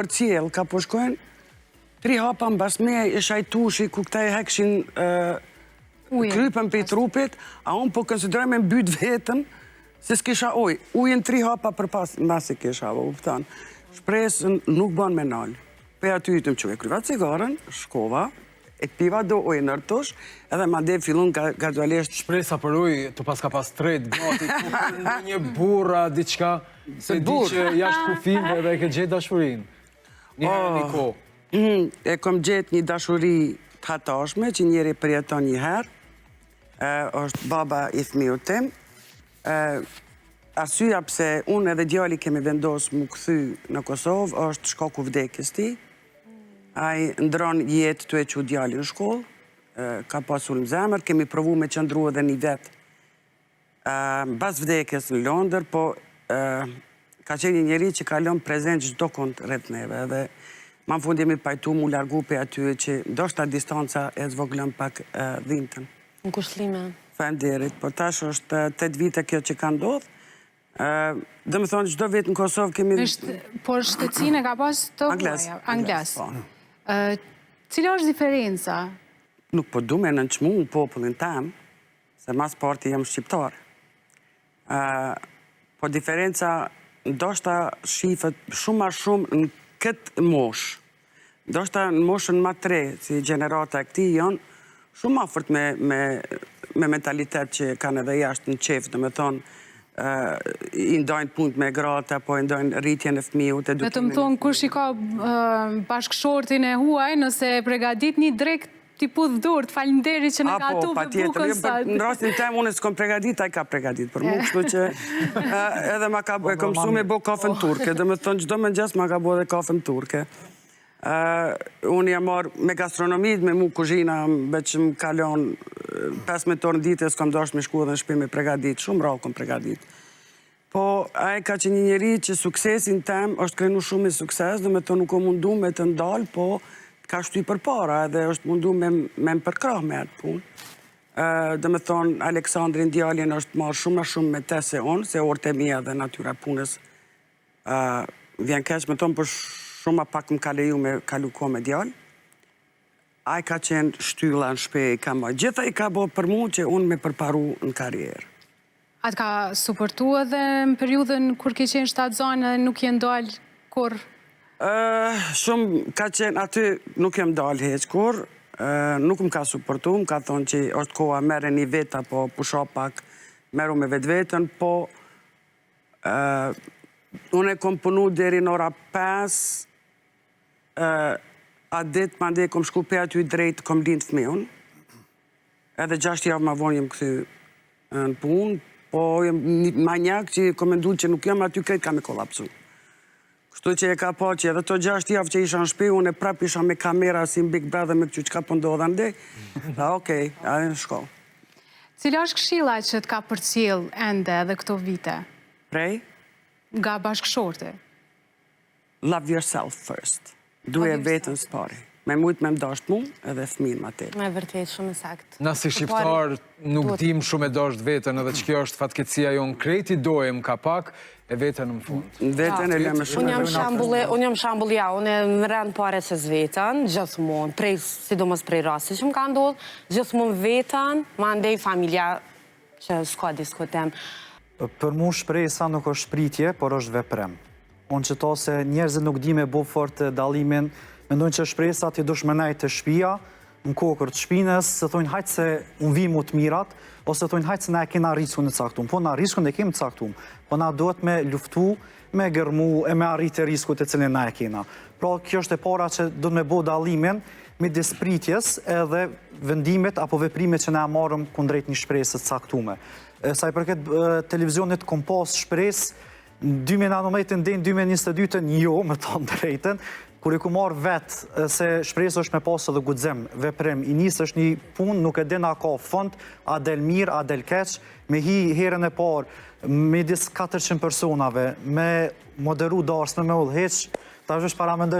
Për cjell, ka po shkojnë 3 hapa mbas me e shajtushi ku këta e hekshin krypën për i trupit, a unë po konsideroj me mbyt vetën se s'kisha ujë. Ujën 3 hapa për pas i kisha, uptan. Shpresën nuk ban me nalë. Për aty jitëm që e kryva cigaren, shkova, e piva do ujë nërtush, edhe ma dhe fillun gradualisht. Shpresa për ujë, të pas ka pas tret, gati, në një burra, diçka, se di që jashtë kufimve dhe e ke gjetë dashurin. Një herë një ko. E kom gjetë një dashuri të hatashme, që njeri përjeton një herë, është baba i fëmiu tim. Arsyeja pse unë edhe djali kemi vendosur mu kthy në Kosovë, është shkaku vdekjes tij. Ai ndron jetë të e që djali në shkollë, ka pasur në zemër, kemi provu me qëndru edhe një vetë bas vdekjes në Londër, po ka qenë një njeri që kalon prezent çdo kund rreth neve, edhe ma në fund jemi pajtu mu largu për aty që ndoshta distanca e zvoglon pak dhimtën. Në kushtime. Faleminderit, po tash është 8 vite kjo që ka ndodhur. Dhe me thonë, çdo vit në Kosovë kemi... Por shtetësinë e ka pas të huaja? Angles. Cila është diferenca? Nuk po du me nënçmu në popullin tem, se mas parti jam shqiptar. Po diferenca ndoshta shifet shumë ma shumë në këtë moshë. Ndoshta në moshën ma 3, si gjenerata e këtij janë shumë afërt me mentalitet që kanë edhe jashtë në qef, dhe me thonë, i ndojnë punët me gratë, apo i ndojnë rritjen e fëmijut, edukimin. Vetëm thonë, kur shiko bashkëshortin e huaj, nëse pregadit një drejt t'i pudh durt, faleminderit që në ka tu për bukën sot. Në rastin tem, unë s'kom pregadit, a i ka pregadit për mu, kështu që edhe ma ka e kom su me bo kafen turke, dhe me thonë, gjdo më gjes ma ka bo dhe kafen turke. Unë jam marrë me gastronomit, me mu kuzhina, veç më kalon 15 orë në ditë, s'kom dasht me shku dhe në shtëpi me pregadit, shumë rao kom pregadit. Po, a e ka që një njeri që suksesin tem është krenu shumë i sukses, dhe me të nuk o mundu me të ndalë, po ka shtu i për para, edhe është mundu me më përkrah me atë punë. Dhe me thonë, Aleksandrin djalin është marrë shumë me te se unë, se orët e mija dhe natyra punës vjen keq, me thonë, për shumë pak më ka leju me kalu ko me djallë. A i ka qenë shtylla në shpe, gjitha i ka bo për mu që unë me përparu në karierë. A të ka supportu edhe në periudën kur ke qenë shtatzane dhe nuk jenë dalë kur? Shumë ka qenë aty nuk jem dalë heq kur, nuk më ka supportu, më ka thonë që është koha mere një vetë apo pusha pak, meru me vetë vetën, po unë e kom punu deri në ora 5, a ditë ma ndje kom shku pe aty drejt, kom lindë fëmiun, edhe 6 javë ma vonë jem këthy në punë, po jem një manjak që kom mendu që nuk jam aty krejt ka me kolapsu. Kështu që e ka po që edhe të 6 javë që isha në shpi, unë e prap isha me kamera si në Big Brother me këqy që ka pëndodha ndej, da okej, a në shko. Cila është këshilla që të ka përcjell ende edhe këto vite? Prej? Nga bashkëshorti? Love yourself first. Duje vetën së pari. Me mujtë me mdasht mu edhe fëmin ma të. Me vërtet shumë sakt. Na si shqiptar nuk dim shumë e dasht vetën, edhe që kjo është fatkecia jonë, krejti dojem ka pak, e vetën në fund. Vetën e leme shumë. Unë jam shambull, ja, unë e më rëndë pare se zvetën, gjithmonë, sidomos prej rasti që më ka ndodhë, gjithmonë vetën, ma ndej familja që s'ka diskutem. Për mu shpresa nuk është shpritje, por është veprem. Unë që to se njerëzit nuk di me bo fort dalimin, mendojnë që shpresat i dush më najtë të shpia, në kokër të shpines, se thojnë hajtë se unë vi mu të mirat, ose thojnë hajtë se na e kena riskun e caktum. Po na riskun e kemë caktum, po na duhet me luftu, me gërmu, e me arritë riskut e cilin na e kena. Pra, kjo është e para që duhet me bo dalimin, me dispritjes edhe vendimet apo veprimet që na marrëm kundrejt një shpresët caktume. Sa i përket televizionit kom pas shpres, në 2019 dhe në 2022 jo, me thonë drejten, kur i ku marrë vetë se shpresë është me pasë dhe gudzem, veprem, i njësë është një punë, nuk e dina ka fond, a del mirë, a del keq, me hi herën e parë, me disë 400 personave, me moderu darsë, me ullheq, ta është para mendoj